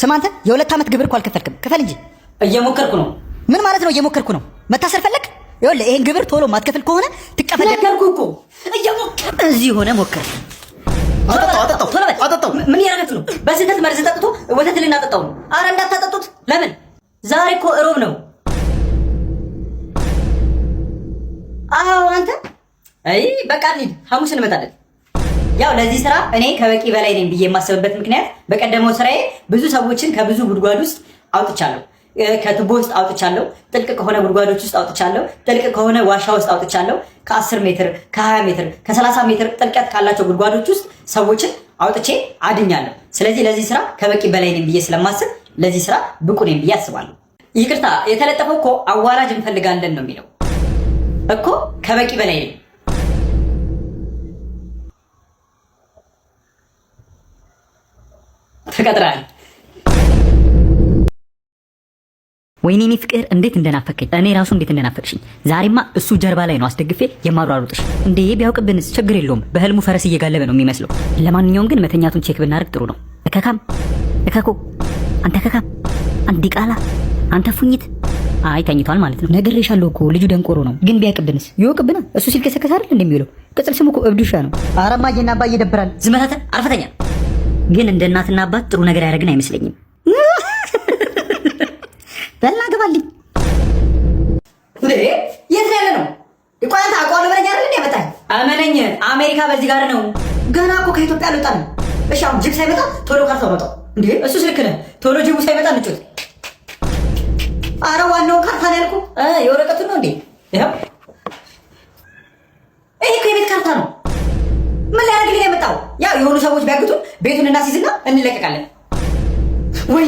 ስማ አንተ የሁለት ዓመት ግብር እኮ አልከፈልክም። ክፈል እንጂ። እየሞከርኩ ነው። ምን ማለት ነው እየሞከርኩ ነው? መታሰር ፈለክ? ይኸውልህ ይሄን ግብር ቶሎ ማትከፍል ከሆነ ትቀፈል። ነገርኩ እኮ እየሞከርኩ። እዚህ ሆነ ሞከር። አጠጣው። ምን ያደርጋችሁ ነው? በስህተት መርዝ ጠጥቶ ወተት ልናጠጣው ነው። ኧረ እንዳታጠጡት። ለምን? ዛሬ እኮ እሮብ ነው። አዎ አንተ አይ በቃ እንሂድ፣ ሐሙስ እንመጣለን። ያው ለዚህ ስራ እኔ ከበቂ በላይ ነኝ ብዬ የማስብበት ምክንያት በቀደመው ስራዬ ብዙ ሰዎችን ከብዙ ጉድጓድ ውስጥ አውጥቻለሁ። ከቱቦ ውስጥ አውጥቻለሁ። ጥልቅ ከሆነ ጉድጓዶች ውስጥ አውጥቻለሁ። ጥልቅ ከሆነ ዋሻ ውስጥ አውጥቻለሁ። ከ10 ሜትር፣ ከ20 ሜትር፣ ከ30 ሜትር ጥልቀት ካላቸው ጉድጓዶች ውስጥ ሰዎችን አውጥቼ አድኛለሁ። ስለዚህ ለዚህ ስራ ከበቂ በላይ ነኝ ብዬ ስለማስብ ለዚህ ስራ ብቁ ነኝ ብዬ አስባለሁ። ይቅርታ የተለጠፈው እኮ አዋላጅ እንፈልጋለን ነው የሚለው እኮ። ከበቂ በላይ ነኝ። ተቀጥራል። ወይኔ እኔ ፍቅር እንዴት እንደናፈከኝ እኔ ራሱ እንዴት እንደናፈቅሽኝ። ዛሬማ እሱ ጀርባ ላይ ነው አስደግፌ የማሯሩጥሽ። እንዴ ቢያውቅብንስ ችግር የለውም። በህልሙ ፈረስ እየጋለበ ነው የሚመስለው። ለማንኛውም ግን መተኛቱን ቼክ ብናደርግ ጥሩ ነው። እከካም እከኮ አንተ እከካም አንዲ ቃላ አንተ ፉኝት። አይ ተኝቷል ማለት ነው። ነግሬሻለሁ እኮ ልጁ ደንቆሮ ነው። ግን ቢያውቅብንስ? ይወቅብና እሱ ሲልከሰከስ አይደል እንደሚውለው። ቅጽል ስሙ እኮ እብዱሻ ነው። ኧረ እማዬና አባዬ ይደብራል። ዝም በል አርፈተኛ። ግን እንደ እናትና አባት ጥሩ ነገር ያደርግን አይመስለኝም። በላ ገባልኝ እንዴ! የት ያለ ነው? ይቆያታ አቋሉ በረኛ አይደል እንዴ? መጣ አመነኝ። አሜሪካ በዚህ ጋር ነው። ገና እኮ ከኢትዮጵያ አልወጣም። እሺ አሁን ጅብ ሳይመጣ ቶሎ ካርታው መጣው እንዴ? እሱ ስልክ ነህ። ቶሎ ጅቡ ሳይመጣ እንጮት። አረ ዋናው ካርታ ነው ያልኩህ። የወረቀቱን ነው እንዴ? ይሄው ይሄ እኮ የቤት ካርታ ነው። ምን ሊያደርግልኝ ነው የመጣው? ያው የሆኑ ሰዎች ቢያግቱን ቤቱን እናስይዝና እንለቀቃለን። ወይ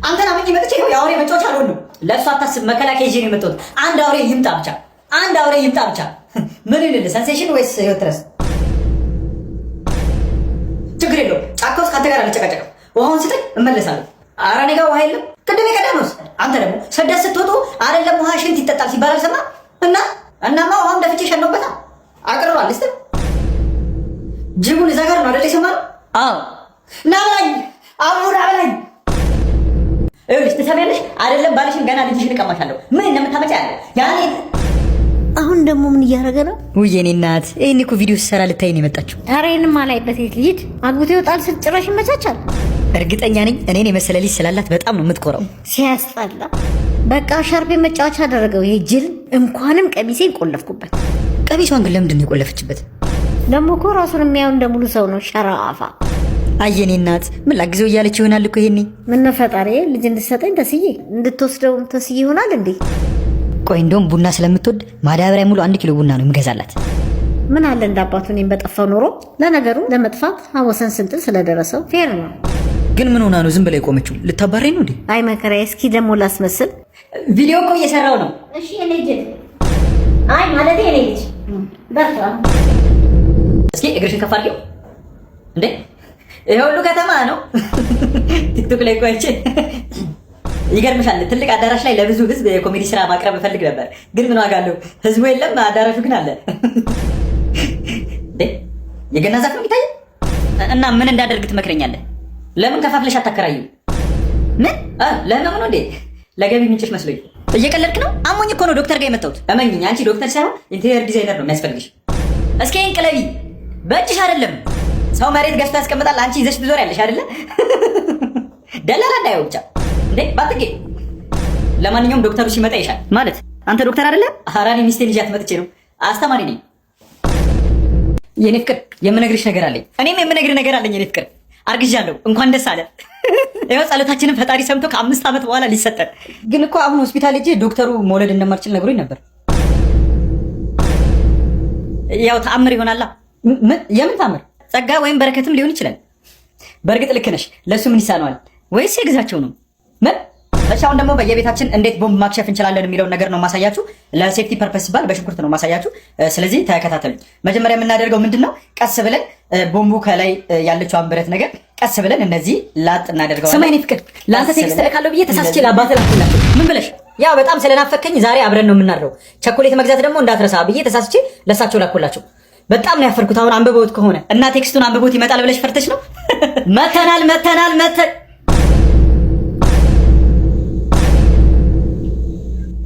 አንተን አመኝ መጥቼ ነው የአውሬ መጫወቻ አልሆንም። ለእሱ አታስብ። መከላከያ ይዤ ነው የመጣሁት። አንድ አውሬ ይምጣ ብቻ፣ አንድ አውሬ ይምጣ ብቻ። ምን ይልልህ? ሰንሴሽን ወይስ ህይወት ድረስ? ችግር የለውም። ጫካ ውስጥ ከአንተ ጋር አልጨቃጨቅም። ውሃውን ስጠኝ እመለሳለሁ። ኧረ እኔ ጋር ውሃ የለም። ቅድም የቀዳነውስ አንተ ደግሞ ስደት ስትወጡ አይደለም ውሃ ሽንት ይጠጣል ሲባል አልሰማህም? እናማ ውሃም ደፍቼ ሸነውበታ አቅርባል። እስቲ ጅቡን እዛ ጋር ነው አይደል የሰማነው? አዎ ና በላኝ፣ አሁን ና በላኝ። እልሽ ትሰሚያለሽ አይደለም? ባልሽን ገና ልጅሽን እቀማሻለሁ። ምን እንደምታመጪ ያለ ያኔ። አሁን ደግሞ ምን እያደረገ ነው? ውይ የኔ እናት ይሄን እኮ ቪዲዮ ሰራ ልታይ ነው የመጣችው። ኧረ ይሄንም አላይበት ልጅ አግብቶ ይወጣል ስል ጭራሽ ይመቻቻል። እርግጠኛ ነኝ እኔን የመሰለ ልጅ ስላላት በጣም ነው የምትኮረው። ሲያስጠላ። በቃ ሻርፔ መጫወቻ አደረገው ይሄ ጅል። እንኳንም ቀሚሴን ቆለፍኩበት። ቀሚሷን ግን ለምንድን ነው የቆለፈችበት? ደግሞ እኮ ራሱን የሚያው እንደሙሉ ሰው ነው። ሸራፋ አየኔ እናት ምን ላግዘው እያለች ይሆናል እኮ ይሄኔ። ምን ነው ፈጣሪ ልጅ እንድትሰጠኝ ተስዬ እንድትወስደው ተስዬ ይሆናል እንዴ? ቆይ እንደውም ቡና ስለምትወድ ማዳበሪያ ሙሉ 1 ኪሎ ቡና ነው የምገዛላት። ምን አለ እንዳባቱ እኔም በጠፋው ኖሮ። ለነገሩ ለመጥፋት ሐወሰን ስንጥል ስለደረሰው ፌር ነው። ግን ምን ሆና ነው ዝም ብላ የቆመችው? ልታባረኝ ነው እንዴ? አይ መከራዬ። እስኪ ደግሞ ላስመስል። ቪዲዮ እኮ እየሰራው ነው። እሺ እኔ ልጅ አይ ማለት እኔ ልጅ በርታ። እስኪ እግርሽን ከፍ አድርጊው። እንዴ ይሄ ሁሉ ከተማ ነው። ቲክቶክ ላይ ቆይቼ ይገርምሻል። ትልቅ አዳራሽ ላይ ለብዙ ህዝብ የኮሜዲ ስራ ማቅረብ እፈልግ ነበር፣ ግን ምን ዋጋ አለው? ህዝቡ የለም፣ አዳራሹ ግን አለ። እንዴ የገና ዛፍ ነው የሚታየው። እና ምን እንዳደርግ ትመክረኛለህ? ለምን ከፋፍለሽ አታከራዩ? ምን ለምን ነው እንዴ? ለገቢ ምንጭሽ መስሎኝ። እየቀለድክ ነው? አሞኝ እኮ ነው ዶክተር ጋር የመጣሁት። እመኝኝ፣ አንቺ ዶክተር ሳይሆን ኢንቴሪየር ዲዛይነር ነው የሚያስፈልግሽ። እስኪ ይሄን ቅለቢ። በእጅሽ አይደለም ሰው መሬት ገዝቶ ያስቀምጣል፣ አንቺ ይዘሽ ትዞር ያለሽ አይደለ? ደላላ እንዳይው ብቻ እንዴ ባትጌ። ለማንኛውም ዶክተሩ ሲመጣ ይሻል ማለት። አንተ ዶክተር አይደለ? አራኒ ሚስቴን ይዣት መጥቼ ነው። አስተማሪ ነኝ። የኔ ፍቅር የምነግርሽ ነገር አለኝ። እኔም የምነግርህ ነገር አለኝ የኔ ፍቅር። አርግዣለሁ። እንኳን ደስ አለ። ይኸው ጸሎታችንን ፈጣሪ ሰምቶ ከ5 ዓመት በኋላ ሊሰጠን። ግን እኮ አሁን ሆስፒታል ሄጄ ዶክተሩ መውለድ እንደማልችል ነግሮኝ ነበር። ያው ተአምር ይሆናላ። የምን ተአምር? ጸጋ ወይም በረከትም ሊሆን ይችላል። በእርግጥ ልክ ነሽ። ለሱ ምን ይሳነዋል? ወይስ የግዛቸው ነው? ምን እሺ፣ አሁን ደግሞ በየቤታችን እንዴት ቦምብ ማክሸፍ እንችላለን የሚለውን ነገር ነው ማሳያችሁ። ለሴፍቲ ፐርፐስ ሲባል በሽንኩርት ነው ማሳያችሁ። ስለዚህ ተከታተሉ። መጀመሪያ የምናደርገው ምንድነው? ቀስ ብለን ቦምቡ ከላይ ያለችው ብረት ነገር ቀስ ብለን እነዚህ ላጥ እናደርገዋለን። ስማኝ ፍቅር፣ ለአንተ ቴክስት ልካለሁ ብዬ ተሳስቼ ለአባትህ ላክላቸው። ምን ብለሽ? ያው በጣም ስለናፈከኝ ዛሬ አብረን ነው የምናድረው። ቸኮሌት መግዛት ደግሞ እንዳትረሳ ብዬ ተሳስቼ ለሳቸው ላኩላቸው። በጣም ነው ያፈርኩት። አሁን አንብቦት ከሆነ እና ቴክስቱን አንብቦት ይመጣል ብለሽ ፈርተሽ ነው? መተናል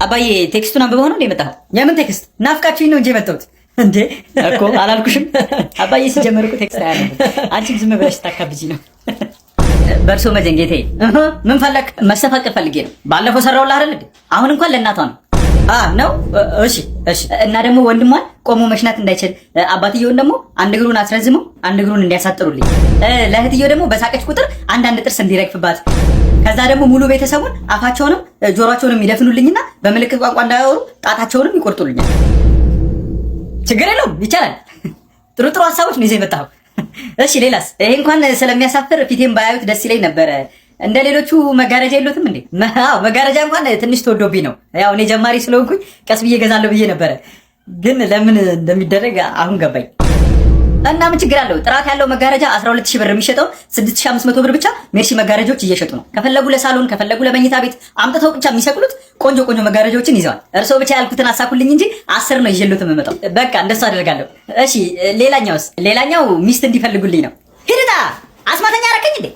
አባዬ ቴክስቱን አንብበው ነው እንዴ የመጣኸው? የምን ቴክስት? ናፍቃችሁኝ ነው እንጂ የመጣሁት እንዴ እኮ አላልኩሽም? አባዬ ሲጀመር እኮ ቴክስት አያነብም። አንቺም ዝም ብለሽ ታካብጂ ነው። በርሶ መጀንጌቴ ምን ፈለክ? መሰፋቀር ፈልጌ ነው። ባለፈው ሰራውልህ አይደል እንዴ? አሁን እንኳን ለእናቷ ነው ነው። እሺ እሺ። እና ደግሞ ወንድሟን ቆሞ መሽናት እንዳይችል አባትየውን ደግሞ አንድ እግሩን አስረዝመው አንድ እግሩን እንዲያሳጥሩልኝ፣ ለእህትየው ደግሞ በሳቀች ቁጥር አንዳንድ ጥርስ እንዲረግፍባት፣ ከዛ ደግሞ ሙሉ ቤተሰቡን አፋቸውንም ጆሮአቸውንም ይደፍኑልኝና በምልክት ቋንቋ እንዳያወሩ ጣታቸውንም ይቆርጡልኛል። ችግር የለውም ይቻላል። ጥሩ ጥሩ ሀሳቦች ነው ይዘህ የመጣኸው። እሺ ሌላስ? ይሄ እንኳን ስለሚያሳፍር ፊቴን ባያዩት ደስ ይለኝ ነበረ። እንደ ሌሎቹ መጋረጃ የሉትም እንዴ? አዎ መጋረጃ እንኳን ትንሽ ተወዶብኝ ነው። ያው እኔ ጀማሪ ስለሆንኩኝ ቀስ ብዬ እገዛለሁ ብዬ ነበረ፣ ግን ለምን እንደሚደረግ አሁን ገባኝ። እና ምን ችግር አለው? ጥራት ያለው መጋረጃ 12000 ብር የሚሸጠው 6500 ብር ብቻ ሜርሲ መጋረጃዎች እየሸጡ ነው። ከፈለጉ ለሳሎን ከፈለጉ ለመኝታ ቤት አምጥተው ብቻ የሚሰቅሉት ቆንጆ ቆንጆ መጋረጃዎችን ይዘዋል። እርስዎ ብቻ ያልኩትን አሳኩልኝ እንጂ 10 ነው ይዤልዎት የምመጣው። በቃ እንደሱ አደርጋለሁ። እሺ ሌላኛውስ? ሌላኛው ሚስት እንዲፈልጉልኝ ነው። ሂድታ አስማተኛ አረከኝ እንዴ?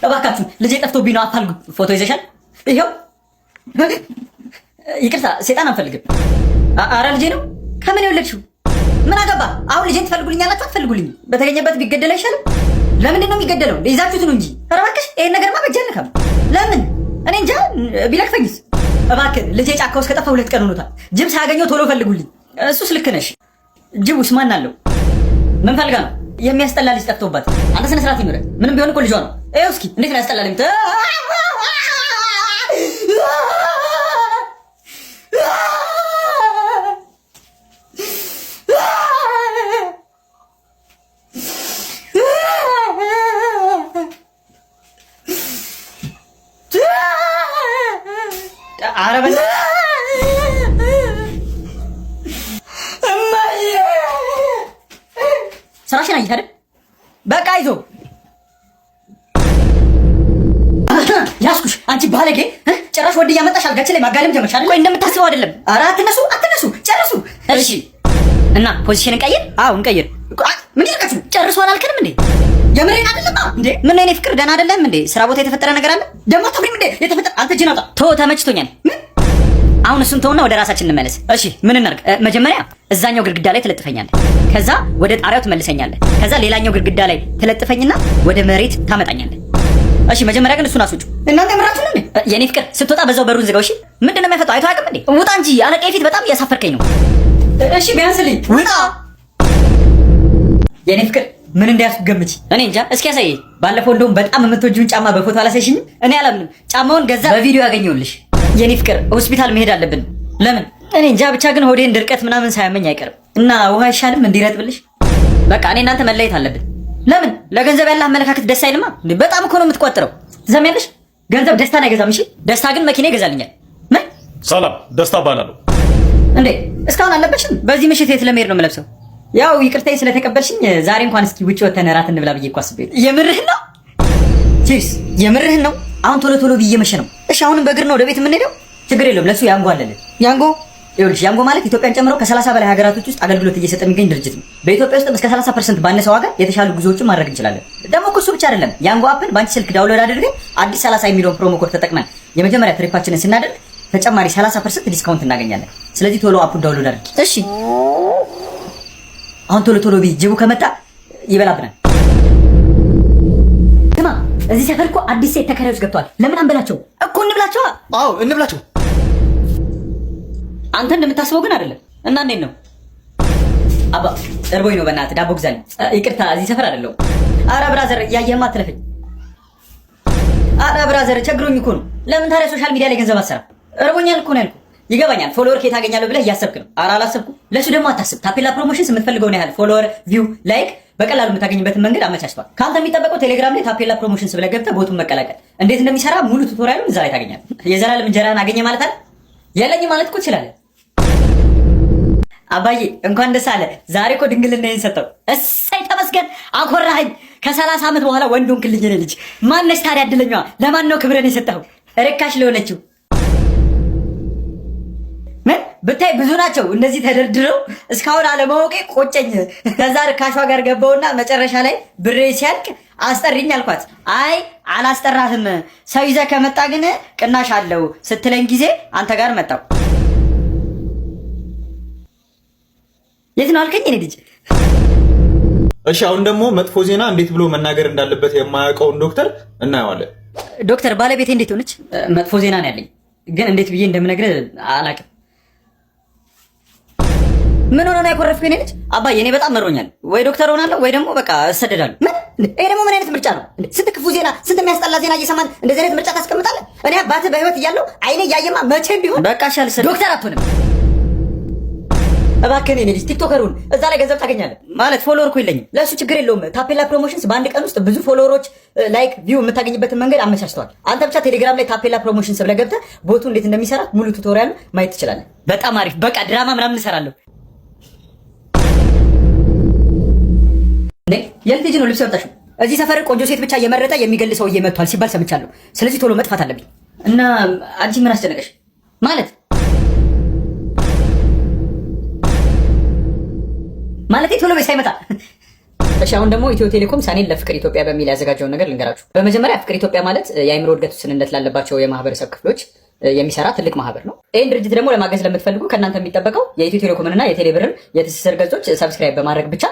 እባካችሁ ልጄ ጠፍቶብኝ ነው፣ አፋልጉ። ፎቶ ይዘሻል? ይሄው። ይቅርታ ሴጣን አንፈልግም። አረ ልጄ ነው። ከምን የወለድሽው? ምን አገባ? አሁን ልጄን ትፈልጉልኛላችሁ አትፈልጉልኝ? በተገኘበት ቢገደል አይሻልም? ለምንድን ነው የሚገደለው? ይዛችሁት ነው እንጂ። ኧረ እባክሽ ይሄን ነገርማ በእጅ አልነካም። ለምን? እኔ እንጃ ቢለክፈኝስ? እባክህ ልጄ ጫካ ውስጥ ከጠፋ 2 ቀን ሆኖታል። ጅብ ሳያገኘው ቶሎ ፈልጉልኝ። እሱስ ልክ ነሽ። ጅቡስ ማን አለው? ምን ፈልጋ ነው? የሚያስጠላ ልጅ ጠፍቶባት። አንተ ስነ ስርዓት ይኖር። ምንም ቢሆን እኮ ልጇ ነው። ይኸው እስኪ እንዴት ነው ያስጠላልኝ? አረበና ስራሽን አየህ አይደል? በቃ ይዞ ያስኩሽ። አንቺ ባለጌ ጭራሽ ወደ እያመጣሽ አልጋችን ላይ ማጋለም ጀመርሽ አይደል? ቆይ እንደምታስበው አይደለም። ኧረ አትነሱ ጨርሱ። እሺ እና ፖዚሽን እንቀይር? አዎ እንቀይር። ምን ይልካችሁ? ጨርሱ አላልከንም እንዴ? የምሬን አይደለም እንዴ? ምን እኔ ፍቅር ደህና አይደለም እንዴ? ስራ ቦታ የተፈጠረ ነገር አለ ደግሞ አታፍሪም እንዴ? የተፈጠረ አንተ ጅናጣ ተመችቶኛል። አሁን እሱን ተውና ወደ ራሳችን እንመለስ። እሺ ምን እናድርግ? መጀመሪያ እዛኛው ግድግዳ ላይ ትለጥፈኛለህ፣ ከዛ ወደ ጣሪያው ትመልሰኛለህ፣ ከዛ ሌላኛው ግድግዳ ላይ ትለጥፈኝና ወደ መሬት ታመጣኛለህ። እሺ መጀመሪያ ግን እሱን አስወጪው። እናንተ ምራችሁ ነው? የኔ ፍቅር ስትወጣ በዛው በሩን ዝጋው። እሺ ምንድነው የሚያፈጣው? አይቶ አያውቅም እንዴ? ውጣ እንጂ አለቃዬ ፊት በጣም እያሳፈርከኝ ነው። እሺ ቢያንስልኝ ውጣ። የኔ ፍቅር ምን እንዳያስኩ ገምቺ። እኔ እንጃ። እስኪ ያሳየኝ። ባለፈው እንደውም በጣም የምትወጂውን ጫማ በፎቶ አላሳይሽኝ? እኔ አላምንም። ጫማውን ገዛ በቪዲዮ ያገኘውልሽ። የኔ ፍቅር ሆስፒታል መሄድ አለብን። ለምን? እኔ እንጃ። ብቻ ግን ሆዴን ድርቀት ምናምን ሳያመኝ አይቀርም እና ውሃ አይሻልም እንዲረጥብልሽ? በቃ እኔ እናንተ መለየት አለብን። ለምን? ለገንዘብ ያለ አመለካከት ደስ አይልማ። በጣም እኮ ነው የምትቆጥረው። ትሰሚያለሽ? ገንዘብ ደስታን አይገዛም። እሺ ደስታ ግን መኪና ይገዛልኛል። ምን? ሰላም ደስታ እባላለሁ። እንዴ እስካሁን አለበሽም? በዚህ ምሽት የት ለመሄድ ነው የምለብሰው? ያው ይቅርታዬ ስለተቀበልሽኝ ዛሬ እንኳን እስኪ ውጪ ወተን እራት እንብላ ብዬ እኮ አስቤ። የምርህን ነው? ቺርስ። የምርህን ነው? አሁን ቶሎ ቶሎ ብዬ መሸ ነው። እሺ አሁንም በእግር ነው ወደ ቤት የምንሄደው? ችግር የለውም። ለሱ ያንጎ አለልን። ያንጎ ይኸውልሽ፣ ያንጎ ማለት ኢትዮጵያን ጨምሮ ከ30 በላይ ሀገራቶች ውስጥ አገልግሎት እየሰጠ የሚገኝ ድርጅት ነው። በኢትዮጵያ ውስጥ እስከ 30% ባነሰ ዋጋ የተሻሉ ጉዞዎችን ማድረግ እንችላለን። ደግሞ እኮ እሱ ብቻ አይደለም። ያንጎ አፕን በአንቺ ስልክ ዳውንሎድ አድርገን አዲስ 30 የሚለውን ፕሮሞ ኮድ ተጠቅመን የመጀመሪያ ትሪፓችንን ስናደርግ ተጨማሪ 30% ዲስካውንት እናገኛለን። ስለዚህ ቶሎ አፑን ዳውንሎድ አድርጊ። እሺ አሁን ቶሎ ቶሎ ጅቡ ከመጣ ይበላብናል። ስማ እዚህ ሰፈር እኮ አዲስ ሴት ተከራዮች ገብተዋል። ለምን አንበላቸው እኮ? እንብላቸው። አዎ እንብላቸው። አንተ እንደምታስበው ግን አይደለም። እና እንዴት ነው? አባ እርቦኝ ነው፣ በእናትህ ዳቦ ግዛልኝ። ይቅርታ እዚህ ሰፈር አይደለሁም። አረ ብራዘር ያየህማ አትለፈኝ። አረ ብራዘር ቸግሮኝ እኮ ነው። ለምን ታዲያ ሶሻል ሚዲያ ላይ ገንዘብ አሰራ? እርቦኛል እኮ ነው ያልኩህ። ይገባኛል። ፎሎወር ከየት አገኛለሁ ብለህ እያሰብክ ነው። ኧረ አላሰብኩም። ለሱ ደግሞ አታስብ። ታፔላ ፕሮሞሽንስ የምትፈልገውን ያህል ፎሎወር፣ ቪው፣ ላይክ በቀላሉ የምታገኝበትን መንገድ አመቻችቷል። ከአንተ የሚጠበቀው ቴሌግራም ላይ ታፔላ ፕሮሞሽንስ ብለህ ገብተህ ቦቱን መቀላቀል። እንዴት እንደሚሰራ ሙሉ ቱቶሪያሉን እዛ ላይ ታገኛለህ። የዘላለም እንጀራን አገኘ ማለት አለ የለኝ ማለት እኮ ትችላለህ። አባዬ እንኳን ደስ አለ። ዛሬ እኮ ድንግልናዬን ሰጠው። እሰይ ተመስገን፣ አኮራኸኝ። ከ30 ዓመት በኋላ ወንድ ሆንክልኝ። የኔ ልጅ ማነሽ ታዲያ? እድለኛዋ ለማን ነው ክብርን የሰጠኸው? ርካሽ ለሆነችው ብታይ ብዙ ናቸው እነዚህ ተደርድረው እስካሁን አለማወቄ ቆጨኝ። ከዛ ርካሿ ጋር ገባውና መጨረሻ ላይ ብሬ ሲያልቅ አስጠሪኝ አልኳት። አይ አላስጠራህም፣ ሰው ይዘህ ከመጣ ግን ቅናሽ አለው ስትለኝ ጊዜ አንተ ጋር መጣው። የት ነው አልከኝ እኔ ልጅ። እሺ አሁን ደግሞ መጥፎ ዜና እንዴት ብሎ መናገር እንዳለበት የማያውቀውን ዶክተር እናየዋለን። ዶክተር ባለቤቴ እንዴት ሆነች? መጥፎ ዜና ነው ያለኝ፣ ግን እንዴት ብዬ እንደምነግርህ አላውቅም። ምን ሆነ ነው ያኮረፍከኝ? እኔ ልጅ አባዬ እኔ በጣም መሮኛል። ወይ ዶክተር ሆናለሁ ወይ ደግሞ በቃ እሰደዳለሁ። ምን ይሄ ደግሞ ምን አይነት ምርጫ ነው? ስንት ክፉ ዜና፣ ስንት የሚያስጠላ ዜና እየሰማን እንደዚህ አይነት ምርጫ ታስቀምጣለህ? እኔ አባትህ በህይወት እያለሁ አይኔ እያየማ መቼም ቢሆን በቃ ሻል ዶክተር አትሆንም። እባክህ እኔ ልጅ ቲክቶከሩን እዛ ላይ ገንዘብ ታገኛለህ ማለት ፎሎወር እኮ የለኝም። ለእሱ ችግር የለውም። ታፔላ ፕሮሞሽንስ በአንድ ቀን ውስጥ ብዙ ፎሎወሮች ላይክ ቪው የምታገኝበትን መንገድ አመቻችተዋል። አንተ ብቻ ቴሌግራም ላይ ታፔላ ፕሮሞሽንስ ብለህ ገብተህ ቦቱ እንዴት እንደሚሰራ ሙሉ ቱቶሪያል ማየት ትችላለህ። በጣም አሪፍ። በቃ ድራማ ምናምን እንሰራለሁ። የት ልጅ ነው ልብስ ያወጣሽው? እዚህ ሰፈር ቆንጆ ሴት ብቻ እየመረጠ የሚገል ሰውዬ መጥቷል ሲባል ሰምቻለሁ። ስለዚህ ቶሎ መጥፋት አለብኝ። እና አንቺ ምን አስጨነቀሽ? ማለት ቶሎ በይ ሳይመጣ። እሺ አሁን ደግሞ ኢትዮ ቴሌኮም ሰኔን ለፍቅር ኢትዮጵያ በሚል ያዘጋጀውን ነገር ልንገራችሁ። በመጀመሪያ ፍቅር ኢትዮጵያ ማለት የአእምሮ እድገት ውስንነት ላለባቸው የማህበረሰብ ክፍሎች የሚሰራ ትልቅ ማህበር ነው። ይህን ድርጅት ደግሞ ለማገዝ ለምትፈልጉ ከእናንተ የሚጠበቀው የኢትዮ ቴሌኮምንና የቴሌብርን የትስስር ገጾች ሰብስክራይብ በማድረግ ብቻ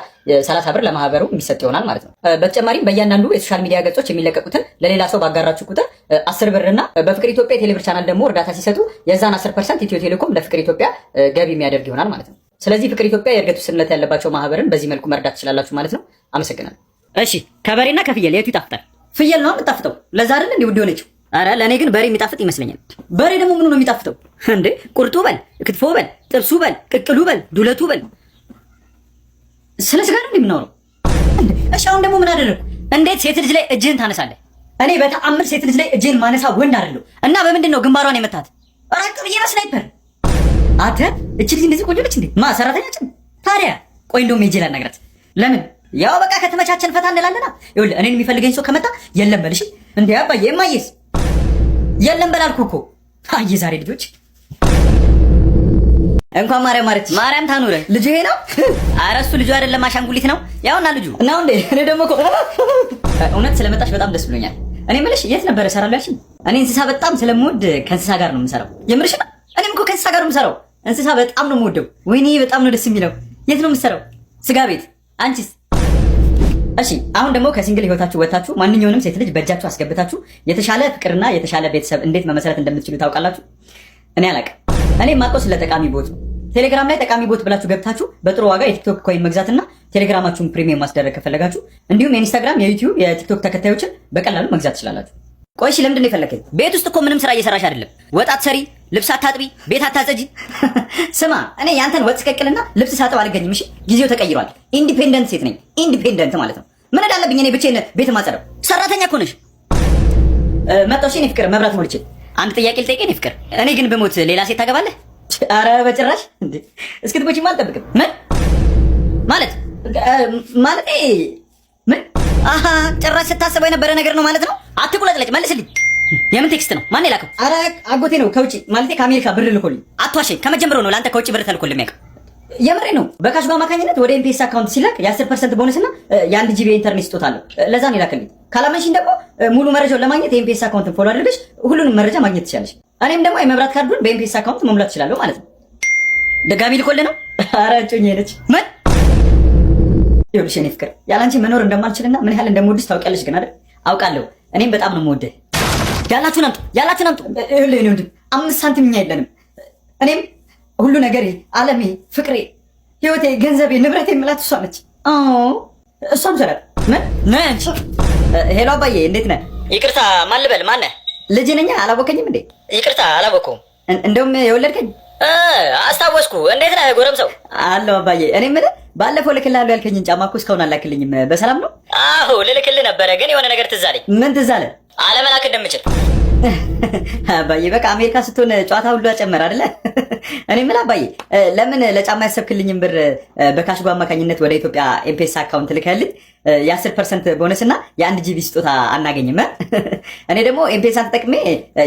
30 ብር ለማህበሩ የሚሰጥ ይሆናል ማለት ነው። በተጨማሪም በእያንዳንዱ የሶሻል ሚዲያ ገጾች የሚለቀቁትን ለሌላ ሰው ባጋራችሁ ቁጥር 10 ብርና በፍቅር ኢትዮጵያ የቴሌብር ቻናል ደግሞ እርዳታ ሲሰጡ የዛን 10% ኢትዮ ቴሌኮም ለፍቅር ኢትዮጵያ ገቢ የሚያደርግ ይሆናል ማለት ነው። ስለዚህ ፍቅር ኢትዮጵያ የእድገት ውስንነት ያለባቸው ማህበርን በዚህ መልኩ መርዳት ትችላላችሁ ማለት ነው። አመሰግናለሁ። እሺ ከበሬና ከፍየል የቱ ይጣፍጣል? ፍየል ነው የምጣፍጠው። ለዛ አይደል እንዴ ውድ ሆነችው? አረ ለእኔ ግን በሬ የሚጣፍጥ ይመስለኛል። በሬ ደግሞ ምኑ ነው የሚጣፍጠው እንዴ? ቁርጡ በል፣ ክትፎ በል፣ ጥብሱ በል፣ ቅቅሉ በል፣ ዱለቱ በል። ስለ ስጋ ነው የምናወራው እንዴ? እሺ አሁን ደግሞ ምን አደረግ? እንዴት ሴት ልጅ ላይ እጅህን ታነሳለህ? እኔ በተአምር ሴት ልጅ ላይ እጅህን ማነሳ ወንድ አይደለሁ። እና በምንድን ነው ግንባሯን የመታት? ራቅ ብዬ በስናይፐር አንተ እቺ ልጅ እንደዚህ ቆንጆ ነች እንዴ? ሰራተኛችን ታዲያ ቆይ እንደውም ሄጄ ላናግራት። ለምን ያው በቃ ከተመቻቸን ፈታ እንላለና። ይኸውልህ እኔን የሚፈልገኝ ሰው ከመጣ የለም በልሽ እንዴ አባዬ እማዬስ የለም በላልኩ እኮ። አይ ዛሬ ልጆች እንኳን ማርያም ማረች። ማርያም ታኑረ ልጅ ይሄ ነው። ኧረ እሱ ልጁ አይደለም አሻንጉሊት ነው። ያውና ልጁ እና እንዴ እኔ ደግሞ እኮ እውነት ስለመጣሽ በጣም ደስ ብሎኛል። እኔ የምልሽ የት ነበር እሰራለሁ ያልሽኝ? እኔ እንስሳ በጣም ስለምወድ ከእንስሳ ጋር ነው የምሰራው። የምርሽ ነው? እኔም እኮ ከእንስሳ ጋር ነው የምሰራው። እንስሳ በጣም ነው የምወደው። ወይኔ በጣም ነው ደስ የሚለው። የት ነው የምትሰራው? ስጋ ቤት። አንቺስ? እሺ አሁን ደግሞ ከሲንግል ህይወታችሁ ወጣችሁ ማንኛውንም ሴት ልጅ በእጃችሁ አስገብታችሁ የተሻለ ፍቅርና የተሻለ ቤተሰብ እንዴት መመሰረት እንደምትችሉ ታውቃላችሁ? እኔ አላውቅም። እኔ የማውቀው ስለ ጠቃሚ ቦት ነው። ቴሌግራም ላይ ጠቃሚ ቦት ብላችሁ ገብታችሁ በጥሩ ዋጋ የቲክቶክ ኮይን መግዛትና ቴሌግራማችሁን ፕሪሚየም ማስደረግ ከፈለጋችሁ እንዲሁም የኢንስታግራም፣ የዩቲዩብ፣ የቲክቶክ ተከታዮችን በቀላሉ መግዛት ትችላላችሁ። ቆይ እሺ ለምንድን ነው የፈለከኝ? ቤት ውስጥ እኮ ምንም ስራ እየሰራሽ አይደለም። ወጥ አትሰሪ፣ ልብስ አታጥቢ፣ ቤት አታጸጂ። ስማ እኔ ያንተን ወጥ ስቀቅልና ልብስ ሳጥብ አልገኝም። እሺ ጊዜው ተቀይሯል። ኢንዲፔንደንት ሴት ነኝ። ኢንዲፔንደንት ማለት ነው ምን እንዳለብኝ እኔ ብቻዬን ቤት ማጸደው። ሰራተኛ እኮ ነሽ። መጣሽ እኔ ፍቅር መብራት ሞልቼ አንድ ጥያቄ ልጠይቅህ። እኔ ፍቅር እኔ ግን ብሞት ሌላ ሴት ታገባለህ? ኧረ በጭራሽ እንዴ! እስክትሞቺማ አልጠብቅም። ምን ማለት ምን? አሃ ጭራሽ ስታስበው የነበረ ነገር ነው ማለት ነው። አትቁለጥለጭ፣ መልስልኝ። የምን ቴክስት ነው? ማን የላከው? ኧረ አጎቴ ነው ከውጪ ማለቴ ከአሜሪካ ብር ልኮልኝ። አትዋሸኝ። ከመጀመሪያው ነው ለአንተ ከውጪ ብር ተልኮልኝ የሚያውቅ። የምሬ ነው። በካሽ አማካኝነት ወደ ኤምፔሳ አካውንት ሲላክ የ10% ቦነስ እና የ1 ጂቢ ኢንተርኔት ስጦታ አለው። ለዛ ነው የላከልኝ። ካላመንሽኝ ደግሞ ሙሉ መረጃውን ለማግኘት የኤምፔሳ አካውንትን ፎሎ አድርገሽ ሁሉንም መረጃ ማግኘት ትችላለሽ። እኔም ደግሞ የመብራት ካርዱን በኤምፔሳ አካውንት መሙላት እችላለሁ ማለት ነው። ደጋሚ ልኮልህ ነው? ኧረ እጮኛዬ ነች። ምን? ይኸውልሽ የእኔ ፍቅር ያላንቺ መኖር እንደማልችልና ምን ያህል እንደምወድሽ ታውቂያለሽ ግን አይደል? አውቃለሁ። እኔም በጣም ነው የምወደው። ያላችሁን አምጡ፣ ያላችሁን አምጡ። ይኸውልህ የእኔ ወንድም 5 ሳንቲም እኛ የለንም። እኔም ሁሉ ነገሬ፣ ዓለሜ፣ ፍቅሬ፣ ህይወቴ፣ ገንዘቤ፣ ንብረቴ የምላት እሷ ነች። እሷም ሰራት ምን ነች? ሄሎ አባዬ እንዴት ነህ? ይቅርታ ማን ልበል? ማን ነህ? ልጅ ነኝ። አላወቀኝም እንዴ? ይቅርታ አላወቀውም። እንደውም የወለድከኝ አስታወስኩ። እንዴት ነህ ጎረምሳው? አለሁ አባዬ። እኔ የምልህ ባለፈው ልክልሃለሁ ያልከኝን ጫማ እኮ እስካሁን አላክልኝም። በሰላም ነው? አዎ ልልክልህ ነበረ ግን የሆነ ነገር ትዝ አለኝ። ምን ትዝ አለ? አለመላክ እንደምችል አባዬ በቃ አሜሪካ ስትሆን ጨዋታ ሁሉ ያጨመረ አይደለ? እኔ ምን አባዬ ለምን ለጫማ ያሰብክልኝም ብር በካሽጎ አማካኝነት ወደ ኢትዮጵያ ኤምፔሳ አካውንት ልከልኝ የ10% ቦነስ እና የ1 ጂቢ ስጦታ አናገኝም? እኔ ደግሞ ኤምፔሳን ተጠቅሜ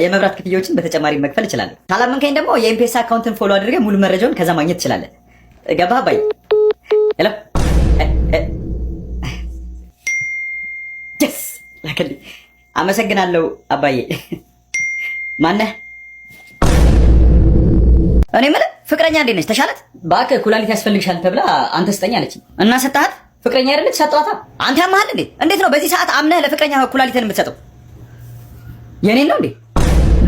የመብራት ክፍያዎችን በተጨማሪ መክፈል እችላለሁ። ካላመንከኝ ደግሞ የኤምፔሳ አካውንትን ፎሎ አድርገህ ሙሉ መረጃውን ከዛ ማግኘት ትችላለህ። ገባህ አባዬ? ሄሎ yes ላከልኝ። አመሰግናለሁ አባዬ። ማነህ? እኔ የምልህ ፍቅረኛ እንዴት ነች? ተሻለት? እባክህ ኩላሊት ያስፈልግሻል ተብላ አንተ ስጠኝ አለችኝ እና ሰጣት። ፍቅረኛ አይደለች ሰጣታ። አንተ ያማሃል እንዴ? እንዴት ነው በዚህ ሰዓት አምነህ ለፍቅረኛ ኩላሊትን የምትሰጠው? የኔን ነው እንዴ?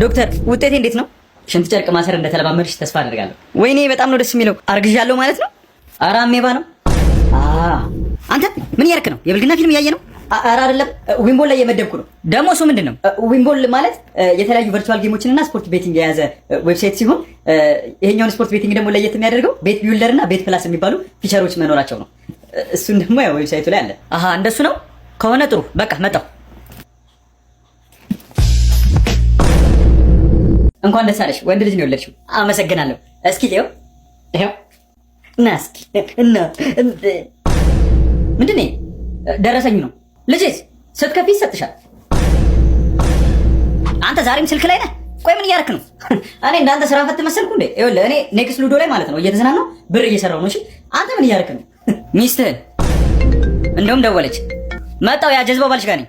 ዶክተር ውጤቴ እንዴት ነው? ሽንት ጨርቅ ማሰር እንደተለማመድሽ ተስፋ አደርጋለሁ። ወይኔ በጣም ነው ደስ የሚለው። አርግዣለሁ ማለት ነው? ኧረ አሜባ ነው። አንተ ምን እያደረክ ነው? የብልግና ፊልም እያየ ነው? ኧረ አይደለም፣ ዊምቦል ላይ የመደብኩ ነው። ደግሞ እሱ ምንድን ነው? ዊምቦል ማለት የተለያዩ ቨርቹዋል ጌሞችን እና ስፖርት ቤቲንግ የያዘ ዌብሳይት ሲሆን ይሄኛውን ስፖርት ቤቲንግ ደግሞ ለየት የሚያደርገው ቤት ቢውልደር እና ቤት ፕላስ የሚባሉ ፊቸሮች መኖራቸው ነው። እሱን ደግሞ ያው ዌብሳይቱ ላይ አለ። አሃ እንደሱ ነው ከሆነ ጥሩ። በቃ መጣሁ። እንኳን ደስ አለሽ። ወንድ ልጅ ነው የወለድሽው። አመሰግናለሁ። እስኪ ይኸው እና እስኪ እና ምንድን ነው ደረሰኝ ነው። ልጄስ ስትከፊ ይሰጥሻል። አንተ ዛሬም ስልክ ላይ ነህ? ቆይ ምን እያደረክ ነው? እኔ እንዳንተ ስራ ፈት መሰልኩ እንዴ? ይኸውልህ እኔ ኔክስት ሉዶ ላይ ማለት ነው እየተዝናናሁ ብር እየሰራሁ ነው። እሺ አንተ ምን እያደረክ ነው? ሚስትህን እንደውም ደወለች። መጣሁ። ያ ጀዝባው ባልሽ ጋር ነኝ።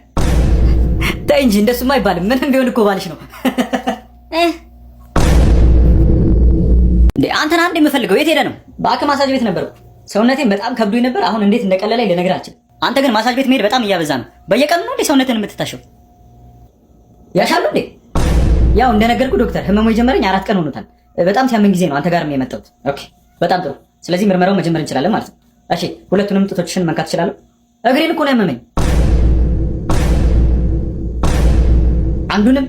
ተይ እንጂ እንደሱማ አይባልም። ምንም ቢሆን እኮ ባልሽ ነው። እንዴ አንተን አንድ የምፈልገው የት ሄደህ ነው? እባክህ ማሳጅ ቤት ነበርኩ። ሰውነቴን በጣም ከብዶኝ ነበር። አሁን እንዴት እንደቀለለኝ ልነግርህ አልችልም። አንተ ግን ማሳጅ ቤት መሄድ በጣም እያበዛ ነው። በየቀኑ ነው እንዴ ሰውነትን የምትታሸው? ያሻሉ እንዴ? ያው እንደነገርኩ ዶክተር ህመሙ የጀመረኝ 4 ቀን ሆኖታል። በጣም ሲያመኝ ጊዜ ነው አንተ ጋርም የመጣሁት። ኦኬ በጣም ጥሩ። ስለዚህ ምርመራውን መጀመር እንችላለን ማለት ነው። እሺ ሁለቱንም ጡቶችሽን መንካት እችላለሁ? እግሬን እኮ ነው ያመመኝ። አንዱንም።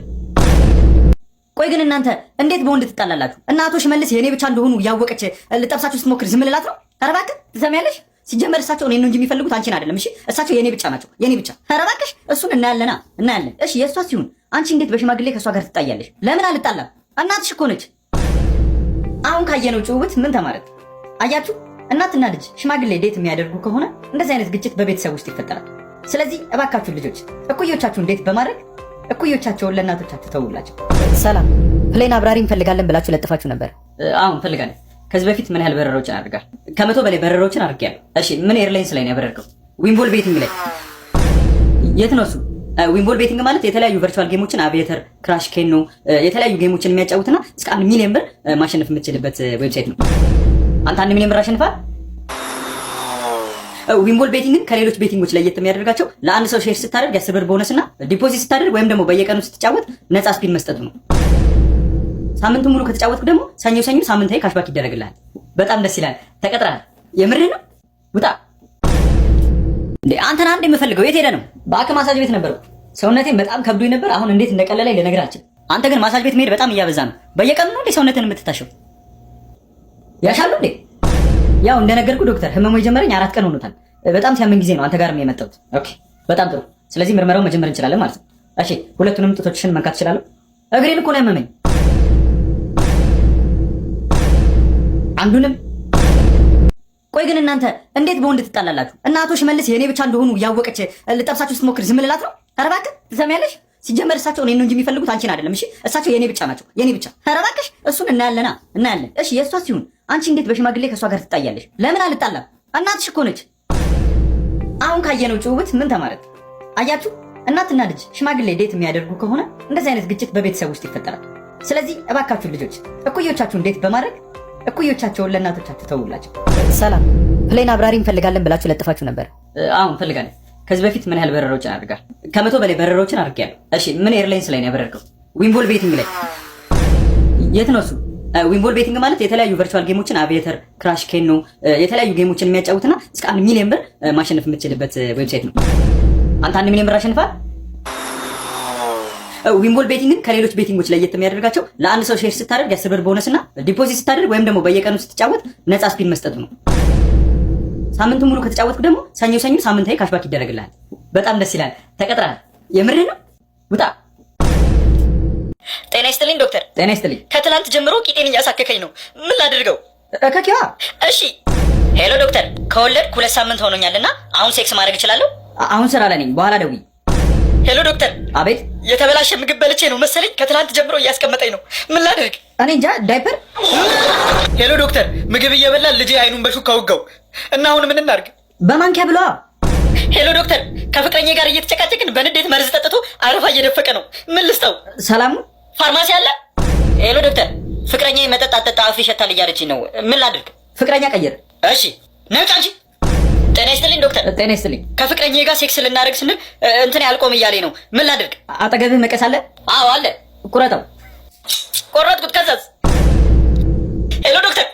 ቆይ ግን እናንተ እንዴት በወንድ ትጣላላችሁ? እናቶ ሽመልስ የኔ ብቻ እንደሆኑ ያወቀች ልጠብሳችሁ ስትሞክር ዝም ልላት ነው? ኧረ እባክህ ትሰሚያለሽ? ሲጀመር እሳቸው እኔን ነው እንጂ የሚፈልጉት አንቺን አይደለም። እሺ እሳቸው የኔ ብቻ ናቸው፣ የኔ ብቻ። ኧረ እባክሽ እሱን እናያለና እናያለን። እሺ የእሷ ሲሆን አንቺ እንዴት በሽማግሌ ከእሷ ጋር ትጣያለሽ? ለምን አልጣላም? እናትሽ እኮ ነች። አሁን ካየነው ጭውውት ምን ተማረት? አያችሁ፣ እናትና ልጅ ሽማግሌ ዴት የሚያደርጉ ከሆነ እንደዚህ አይነት ግጭት በቤተሰብ ውስጥ ይፈጠራል። ስለዚህ እባካችሁ ልጆች እኩዮቻችሁን ዴት በማድረግ እኩዮቻቸውን ለእናቶቻችሁ ተውላቸው። ሰላም፣ ፕሌን አብራሪ እንፈልጋለን ብላችሁ ለጥፋችሁ ነበር። አሁን እንፈልጋለን። ከዚህ በፊት ምን ያህል በረራዎችን አድርጋል? 100 በላይ በረራዎችን አድርጌያለሁ። እሺ ምን ኤርላይንስ ላይ ነው ያበረርከው? ዊምቦል ቤቲንግ ላይ። የት ነው እሱ? ዊምቦል ቤቲንግ ማለት የተለያዩ ቨርቹዋል ጌሞችን አቪዬተር፣ ክራሽ፣ ኬኖ የተለያዩ ጌሞችን የሚያጫውትና እስከ 1 ሚሊዮን ብር ማሸነፍ የምትችልበት ዌብሳይት ነው። አንተ 1 ሚሊዮን ብር አሸንፋል? ዊምቦል ቤቲንግን ከሌሎች ቤቲንጎች ለየት የሚያደርጋቸው ለአንድ ሰው ሼር ስታደርግ የ10 ብር ቦነስ እና ዲፖዚት ስታደርግ ወይም ደግሞ በየቀኑ ስትጫወት ነፃ ስፒን መስጠቱ ነው። ሳምንቱን ሙሉ ከተጫወትኩ ደግሞ ሰኞ ሳምንታዊ ካሽባክ ይደረግልሃል። በጣም ደስ ይላል። ተቀጥረሃል? የምርህ ነው? ውጣ እንዴ! አንተን አንድ የምፈልገው የት ሄደህ ነው? እባክህ ማሳጅ ቤት ነበርኩ። ሰውነቴን በጣም ከብዶኝ ነበር። አሁን እንዴት እንደቀለለኝ ልነግርህ አልችልም። አንተ ግን ማሳጅ ቤት መሄድ በጣም እያበዛ ነው። በየቀኑ ነው እንዴ ሰውነትን የምትታሸው? ያሻሉ እንዴ? ያው እንደነገርኩ ዶክተር ህመሙ የጀመረኝ 4 ቀን ሆኖታል። በጣም ሲያመኝ ጊዜ ነው አንተ ጋርም የመጣሁት። ኦኬ በጣም ጥሩ። ስለዚህ ምርመራውን መጀመር እንችላለን ማለት ነው። እሺ ሁለቱንም ጡቶችሽን መንካት እችላለሁ? እግሬን እኮ ነው ያመመኝ። አንዱንም። ቆይ ግን እናንተ እንዴት በወንድ ትጣላላችሁ? እናቶ ሽመልስ የኔ ብቻ እንደሆኑ ያወቀች ልጠብሳችሁ ስትሞክር ዝም ልላት ነው? ኧረ እባክህ ትሰሚያለሽ? ሲጀመር እሳቸው እኔን ነው እንጂ የሚፈልጉት አንቺን አይደለም። እሺ እሳቸው የኔ ብቻ ናቸው፣ የኔ ብቻ። ኧረ እባክሽ እሱን እናያለና እናያለን። እሺ የእሷ ሲሆን አንቺ እንዴት በሽማግሌ ከእሷ ጋር ትጣያለሽ? ለምን አልጣላም? እናትሽ እኮ ነች። አሁን ካየነው ጭውውት ምን ተማረት? አያችሁ፣ እናትና ልጅ ሽማግሌ ዴት የሚያደርጉ ከሆነ እንደዚህ አይነት ግጭት በቤተሰብ ውስጥ ይፈጠራል። ስለዚህ እባካችሁ ልጆች እኩዮቻችሁን ዴት በማድረግ እኩዮቻቸውን ለእናቶቻችሁ ተውላቸው። ሰላም፣ ፕሌን አብራሪ እንፈልጋለን ብላችሁ ለጥፋችሁ ነበር። አሁን እንፈልጋለን። ከዚህ በፊት ምን ያህል በረራዎችን አድርጋል? 100 በላይ በረራዎችን አድርጌያለሁ። እሺ ምን ኤርላይንስ ላይ ነው ያበረርከው? ዊምቦል ቤቲንግ ላይ። የት ነው እሱ? ዊምቦል ቤቲንግ ማለት የተለያዩ ቨርቹዋል ጌሞችን አቪዬተር፣ ክራሽ፣ ኬኖ የተለያዩ ጌሞችን የሚያጫውትና እስከ 1 ሚሊዮን ብር ማሸነፍ የምትችልበት ዌብሳይት ነው። አንተ 1 ሚሊዮን ብር አሸንፋል? ዊምቦል ቤቲንግን ከሌሎች ቤቲንጎች ለየት የሚያደርጋቸው ለአንድ ሰው ሼር ስታደርግ የ10 ብር ቦነስ እና ዲፖዚት ስታደርግ ወይም ደግሞ በየቀኑ ስትጫወት ነፃ ስፒን መስጠቱ ነው። ሳምንቱን ሙሉ ከተጫወትኩ ደግሞ ሰኞ ሳምንታዊ ካሽባክ ይደረግልሃል። በጣም ደስ ይላል። ተቀጥረሃል? የምርህ ነው? ውጣ። ጤና ይስጥልኝ ዶክተር። ጤና ይስጥልኝ። ከትናንት ጀምሮ ቂጤን እያሳከከኝ ነው። ምን ላድርገው? ከኪዋ። እሺ። ሄሎ ዶክተር፣ ከወለድኩ 2 ሳምንት ሆኖኛልና አሁን ሴክስ ማድረግ እችላለሁ? አሁን ስራ ላይ ነኝ፣ በኋላ ደውይ። ሄሎ ዶክተር። አቤት። የተበላሸ ምግብ በልቼ ነው መሰለኝ ከትናንት ጀምሮ እያስቀመጠኝ ነው። ምን ላድርግ? እኔ እንጃ። ዳይፐር። ሄሎ ዶክተር፣ ምግብ እየበላ ልጄ አይኑን በሹካ ወጋው እና አሁን ምን እናድርግ? በማንኪያ ብሏ። ሄሎ ዶክተር፣ ከፍቅረኛ ጋር እየተጨቃጨቅን በንዴት መርዝ ጠጥቶ አረፋ እየደፈቀ ነው። ምን ልስጠው? ሰላሙ ፋርማሲ አለ? ሄሎ ዶክተር፣ ፍቅረኛ መጠጥ አጠጣ አፍ ይሸታል እያለችኝ ነው። ምን ላድርግ? ፍቅረኛ ቀይር። እሺ ነውጣ እንጂ። ጤና ይስጥልኝ ዶክተር። ጤና ይስጥልኝ። ከፍቅረኛ ጋር ሴክስ ልናደርግ ስንል እንትን ያልቆም እያለኝ ነው። ምን ላድርግ? አጠገብህ መቀስ አለ? አዎ አለ። ቁረጠው። ቆረጥኩት። ከዛስ? ሄሎ ዶክተር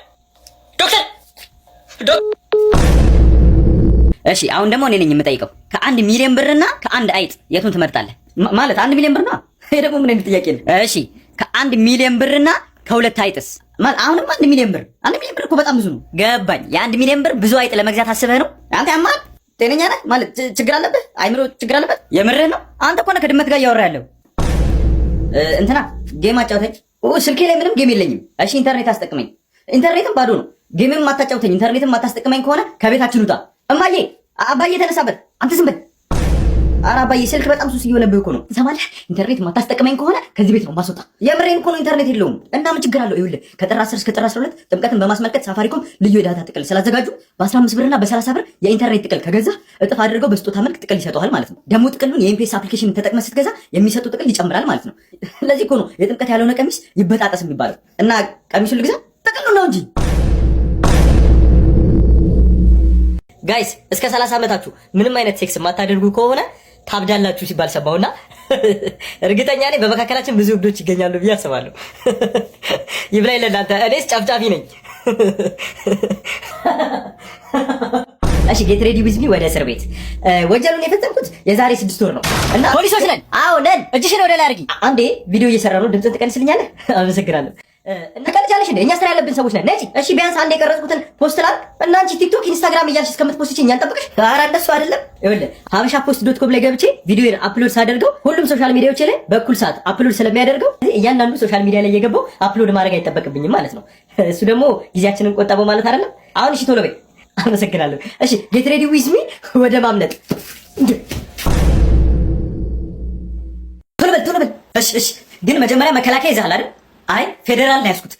እሺ አሁን ደግሞ እኔ ነኝ የምጠይቀው። ከ1 ሚሊዮን ብርና ከአንድ አይጥ የቱን ትመርጣለህ? ማለት 1 ሚሊዮን ብር ነው። ይሄ ደግሞ ምን አይነት ጥያቄ ነው? እሺ ከ1 ሚሊዮን ብርና ከ2 አይጥስ? ማለት አሁንም 1 ሚሊዮን ብር። 1 ሚሊዮን ብር እኮ በጣም ብዙ ነው። ገባኝ። የ1 ሚሊዮን ብር ብዙ አይጥ ለመግዛት አስበህ ነው? አንተ ያማል? ጤነኛ ነህ? ማለት ችግር አለብህ? አይምሮ ችግር አለበት? የምርህ ነው? አንተ እኮ ነህ ከድመት ጋር እያወራ ያለው። እንትና ጌም አጫውተኝ። ስልኬ ላይ ምንም ጌም የለኝም። እሺ ኢንተርኔት አስጠቅመኝ። ኢንተርኔትም ባዶ ነው። ጌምም ማታጫውተኝ፣ ኢንተርኔትም ማታስጠቅመኝ ከሆነ ከቤታችን ውጣ። እማዬ፣ አባዬ ተነሳበት። አንተ ዝም በል። ኧረ አባዬ ስልክ በጣም ሱስ እየሆነብህ እኮ ነው። ትሰማለህ? ኢንተርኔት ማታስጠቅመኝ ከሆነ ከዚህ ቤት ነው ማስወጣ። የምሬን እኮ ነው። ኢንተርኔት የለውም እና ምን ችግር አለው? ይኸውልህ ከጥር 10 እስከ ጥር 12 ጥምቀትን በማስመልከት ሳፋሪኮም ልዩ የዳታ ጥቅል ስላዘጋጁ በ15 ብርና በ30 ብር የኢንተርኔት ጥቅል ከገዛ እጥፍ አድርገው በስጦታ መልክ ጥቅል ይሰጡሃል ማለት ነው። ደግሞ ጥቅሉን የኤምፔስ አፕሊኬሽን ተጠቅመህ ስትገዛ የሚሰጡ ጥቅል ይጨምራል ማለት ነው። ለዚህ እኮ ነው የጥምቀት ያልሆነ ቀሚስ ይበጣጠስ የሚባለው። እና ቀሚሱን ልግዛ? ጥቅሉ ነው እንጂ ጋይስ እስከ 30 ዓመታችሁ ምንም አይነት ሴክስ የማታደርጉ ከሆነ ታብዳላችሁ ሲባል ሰማሁና እርግጠኛ ነኝ በመካከላችን ብዙ እብዶች ይገኛሉ ብዬ አስባለሁ። ይብላኝ ለእናንተ፣ እኔስ ጨፍጫፊ ነኝ። እሺ ጌት ሬዲ ዊዝ ሚ ወደ እስር ቤት። ወንጀሉን የፈጸምኩት የዛሬ 6 ወር ነው እና ፖሊሶች ነን። አዎ ነን። እጅሽን ወደ ላይ አድርጊ። አንዴ ቪዲዮ እየሰራ ነው፣ ድምፅን ትቀንስልኛለህ? አመሰግናለሁ። እንቀልጃለሽ እንዴ? እኛ ስራ ያለብን ሰዎች ነን። ነጂ እሺ ቢያንስ አንዴ የቀረጽኩትን ፖስት ላድርግ እና አንቺ ቲክቶክ፣ ኢንስታግራም እያልሽ እስከምትፖስቺ እኛን ጠብቀሽ። ኧረ እንደሱ አይደለም። ይኸውልህ habashapost.com ላይ ገብቼ ቪዲዮን አፕሎድ ሳደርገው ሁሉም ሶሻል ሚዲያዎቼ ላይ በኩል ሰዓት አፕሎድ ስለሚያደርገው እያንዳንዱ ሶሻል ሚዲያ ላይ እየገባው አፕሎድ ማድረግ አይጠበቅብኝም ማለት ነው። እሱ ደግሞ ጊዜያችንን ቆጠበው ማለት አይደለም። አሁን እሺ ቶሎ በይ። አመሰግናለሁ። እሺ ጌት ሬዲ ዊዝ ሚ ወደ ማምለጥ። ቶሎ በል። እሺ ግን መጀመሪያ መከላከያ ይዘሃል አይደል? አይ ፌዴራል ነው ያዝኩት።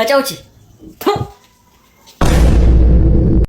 ተጫውቺ